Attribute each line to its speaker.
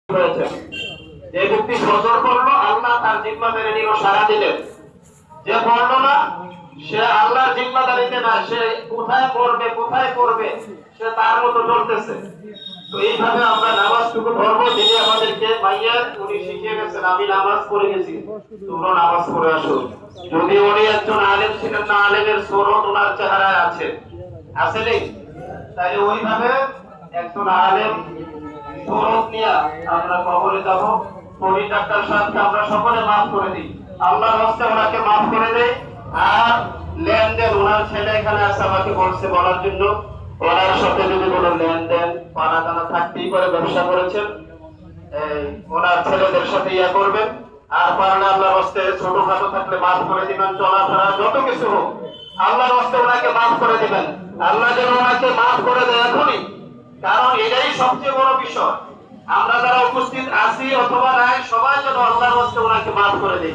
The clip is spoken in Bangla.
Speaker 1: হয়েছে। যে ব্যক্তি ফজর পড়লো আল্লাহ তার জিম্মা মেনে নিল, সারা দিলেন। যে পড়লো না সে আল্লাহর জিম্মাদারিতে না, সে কোথায় পড়বে সে তার মতো চলতেছে। তো এইভাবে আমরা নামাজটুকু ধরবো। যিনি আমাদেরকে মাইয়ার উনি শিখিয়ে গেছেন, আমি নামাজ পড়ে গেছি, তোমরা নামাজ পড়ে আসো। যদি উনি একজন আলেম ছিলেন না, আলেমের সুরত ওনার চেহারায় আছে, আসেনি? তাই ওইভাবে একজন আলেম সুরত নিয়ে আমরা কবরে যাব। ফরিদ ডাক্তার সাহেবকে আমরা সকলে মাফ করে দিই, আল্লাহর হস্তে ওনাকে মাফ করে দেই। আর লেনদেন ওনার ছেলে এখানে আছে, আমাকে বলছে বলার জন্য, ওনার সাথে যদি কোনো লেনদেন পানা টানা থাকতেই পারে, ব্যবসা করেছেন, ওনার ছেলেদের সাথে ইয়া করবেন। আর পারলে আল্লাহর হস্তে ছোটখাটো থাকলে মাফ করে দিবেন, চলাফেরা যত কিছু হোক আল্লাহর হস্তে ওনাকে মাফ করে দিবেন। আল্লাহ যেন ওনাকে মাফ করে দেয় এখনই, কারণ এটাই সবচেয়ে বড় বিষয়। আমরা যারা উপস্থিত আছি অথবা নাই, সবাই যেন আল্লাহর হস্তে ওনাকে মাফ করে দিই।